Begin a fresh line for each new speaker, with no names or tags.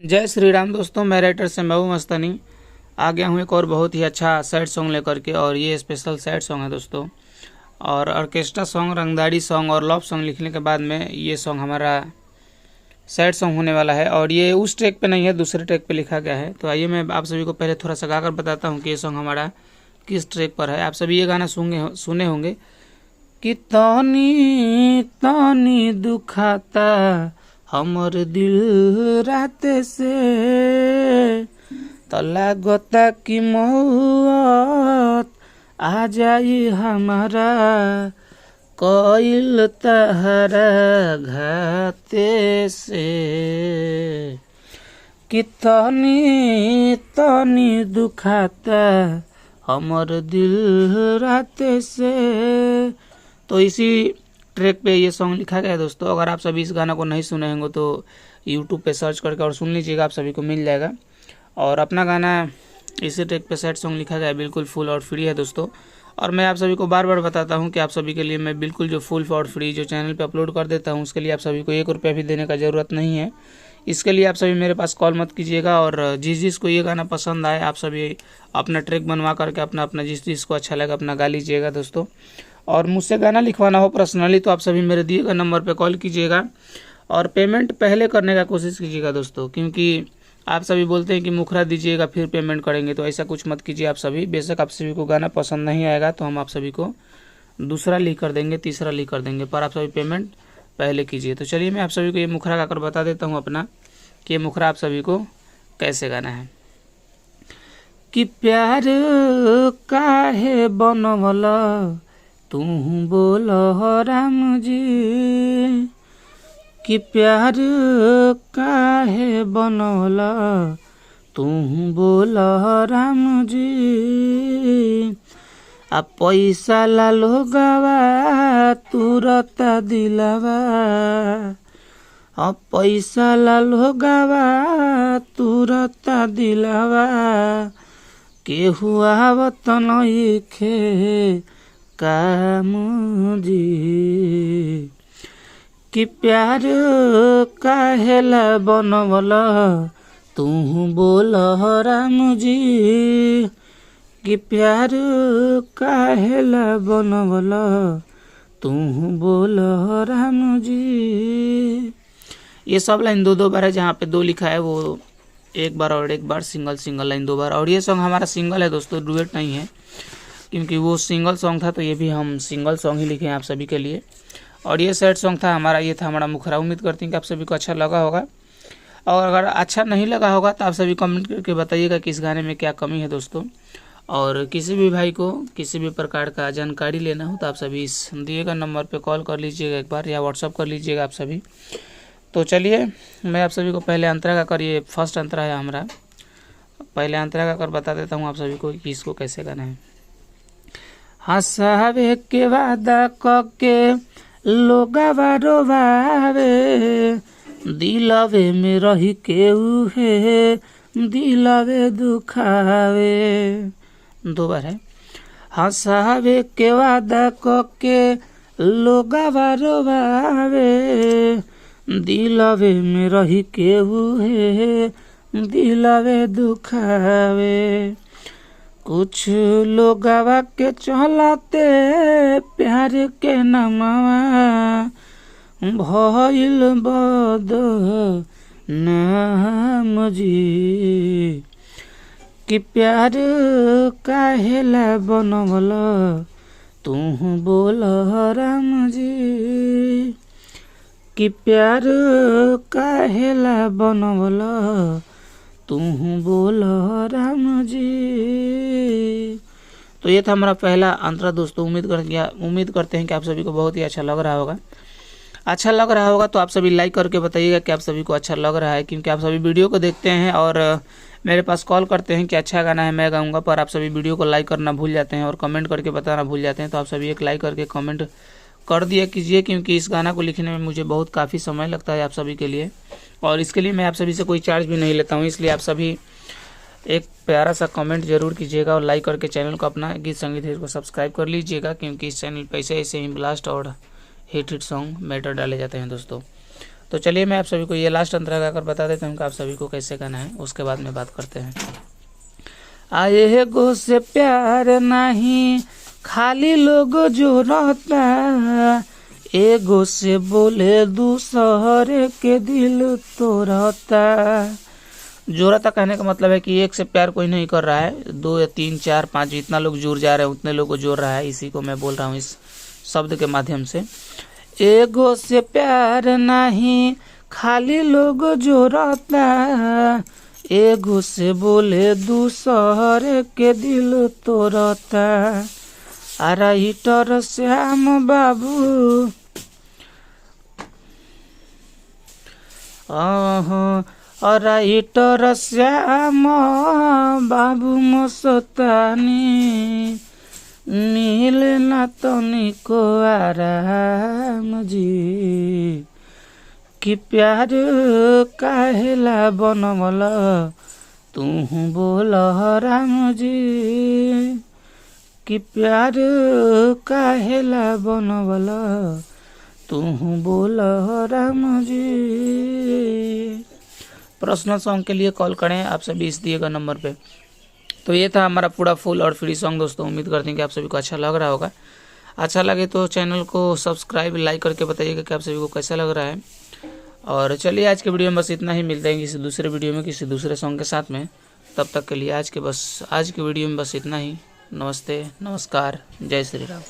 जय श्री राम दोस्तों, मैं राइटर से महबूब मस्तानी आ गया हूँ एक और बहुत ही अच्छा सैड सॉन्ग लेकर के। और ये स्पेशल सैड सॉन्ग है दोस्तों, और ऑर्केस्ट्रा सॉन्ग, रंगदारी सॉन्ग और लव सॉन्ग लिखने के बाद में ये सॉन्ग हमारा सैड सॉन्ग होने वाला है। और ये उस ट्रैक पे नहीं है, दूसरे ट्रैक पे लिखा गया है। तो आइए मैं आप सभी को पहले थोड़ा सा गाकर बताता हूँ कि ये सॉन्ग हमारा किस ट्रैक पर है। आप सभी ये गाना सुने होंगे कि तानी तानी दुखाता हमर दिल रात से, तो लागता कि मौत आ जाई हमारा, कोइल तहरा घाते से। कि तनी तनी दुखाता हमर दिल रात से। तो इसी ट्रैक पे ये सॉन्ग लिखा गया है दोस्तों। अगर आप सभी इस गाना को नहीं सुने होंगे तो यूट्यूब पे सर्च करके और सुन लीजिएगा, आप सभी को मिल जाएगा। और अपना गाना इसी ट्रैक पे सैड सॉन्ग लिखा गया है, बिल्कुल फुल और फ्री है दोस्तों। और मैं आप सभी को बार बार बताता हूँ कि आप सभी के लिए मैं बिल्कुल जो फुल और फ्री जो चैनल पे अपलोड कर देता हूँ, उसके लिए आप सभी को 1 रुपया भी देने का ज़रूरत नहीं है। इसके लिए आप सभी मेरे पास कॉल मत कीजिएगा। और जिसको ये गाना पसंद आए, आप सभी अपना ट्रैक बनवा करके अपना जिसको अच्छा लगा अपना गा लीजिएगा दोस्तों। और मुझसे गाना लिखवाना हो पर्सनली तो आप सभी मेरे दिए गए नंबर पे कॉल कीजिएगा। और पेमेंट पहले करने का कोशिश कीजिएगा दोस्तों, क्योंकि आप सभी बोलते हैं कि मुखरा दीजिएगा फिर पेमेंट करेंगे, तो ऐसा कुछ मत कीजिए आप सभी। बेशक आप सभी को गाना पसंद नहीं आएगा तो हम आप सभी को दूसरा लिख कर देंगे, तीसरा लिख कर देंगे, पर आप सभी पेमेंट पहले कीजिए। तो चलिए मैं आप सभी को ये मुखरा गाकर बता देता हूँ अपना, कि ये मुखरा आप सभी को कैसे गाना है। कि प्यार काहे बनवला तू बोल राम जी, कि प्यार काहे बनवला तू बोल राम जी। आ पैसा ला लोगवा तुरत दिलवा, आ पैसा ला लोगवा तुरत दिलवा, केहू आवत नइखे काम जी। कि प्यार काहेला बनवला तू बोल राम जी, कि प्यार काहेला बनवला तू बोल राम जी। ये सब लाइन दो बार है, जहाँ पे 2 लिखा है वो एक बार, और एक बार सिंगल लाइन 2 बार। और ये सॉन्ग हमारा सिंगल है दोस्तों, डुएट नहीं है, क्योंकि वो सिंगल सॉन्ग था तो ये भी हम सिंगल सॉन्ग ही लिखे हैं आप सभी के लिए। और ये सैड सॉन्ग था हमारा, ये था हमारा मुखरा। उम्मीद करते हैं कि आप सभी को अच्छा लगा होगा। और अगर अच्छा नहीं लगा होगा तो आप सभी कमेंट करके बताइएगा कि इस गाने में क्या कमी है दोस्तों। और किसी भी भाई को किसी भी प्रकार का जानकारी लेना हो तो आप सभी इस दिए गए नंबर पर कॉल कर लीजिएगा एक बार, या व्हाट्सअप कर लीजिएगा आप सभी। तो चलिए मैं आप सभी को पहले अंतरा का कर, ये फर्स्ट अंतरा है हमारा, पहले अंतरा का कर बता देता हूँ आप सभी को कि इसको कैसे गाना है। हंसावे के वादा कके लोगवा रोवावे, दिलवे में रही के उहे दिलवे दुखावे। 2 बार है। हंसावे के वादा कके लोगवा रोवावे, दिलवे में रही के उहे दिलवे दुखावे। कुछ लोगवा के चलाते प्यार के नमवा भइल बदनाम जी। कि प्यार काहेला बनवला तू बोल राम जी, कि प्यार काहेला बनवला तू बोल राम जी। तो ये था हमारा पहला अंतरा दोस्तों। उम्मीद करते हैं कि आप सभी को बहुत ही अच्छा लग रहा होगा। अच्छा लग रहा होगा तो आप सभी लाइक करके बताइएगा कि आप सभी को अच्छा लग रहा है, क्योंकि आप सभी वीडियो को देखते हैं और मेरे पास कॉल करते हैं कि अच्छा गाना है मैं गाऊंगा, पर आप सभी वीडियो को लाइक करना भूल जाते हैं और कमेंट करके बताना भूल जाते हैं। तो आप सभी एक लाइक करके कमेंट कर दिया कीजिए, क्योंकि इस गाना को लिखने में मुझे बहुत काफ़ी समय लगता है आप सभी के लिए। और इसके लिए मैं आप सभी से कोई चार्ज भी नहीं लेता हूँ, इसलिए आप सभी एक प्यारा सा कमेंट जरूर कीजिएगा और लाइक करके चैनल को अपना गीत संगीत को सब्सक्राइब कर लीजिएगा, क्योंकि इस चैनल पर ऐसे ऐसे ही ब्लास्ट और हिट सॉन्ग मैटर डाले जाते हैं दोस्तों। तो चलिए मैं आप सभी को ये लास्ट अंतरा गाकर बता देता हूँ कि आप सभी को कैसे गाना है, उसके बाद में बात करते हैं। आए गो से प्यार नहीं खाली लोग जो रहता, एगो से बोले दूसरे के दिल तो रहता। जो रहता कहने का मतलब है कि एक से प्यार कोई नहीं कर रहा है, 2 या 3 4 5 जितना लोग जुड़ जा रहे हैं उतने लोग को जोड़ रहा है। इसी को मैं बोल रहा हूँ इस शब्द के माध्यम से। एगो से प्यार नहीं खाली लोग जो रहता, एगो से बोले दूसरे के दिल तो रहता। राइटर श्याम बाबू राइटर श्याम बाबू मस्तानी मिल ना तनिको आराम जी, कि प्यार काहेला बनवल तू बोल राम जी, कि प्यार काहेला बनवल तू बोल राम जी। पर्सनल सॉन्ग के लिए कॉल करें आप सभी इस दिए गए नंबर पे। तो ये था हमारा पूरा फुल और फ्री सॉन्ग दोस्तों। उम्मीद करते हैं कि आप सभी को अच्छा लग रहा होगा। अच्छा लगे तो चैनल को सब्सक्राइब लाइक करके बताइएगा कि आप सभी को कैसा लग रहा है। और चलिए आज के वीडियो में बस इतना ही, मिलते हैं किसी दूसरे वीडियो में किसी दूसरे सॉन्ग के साथ में। तब तक के लिए आज के वीडियो में बस इतना ही। नमस्ते, नमस्कार, जय श्री राम।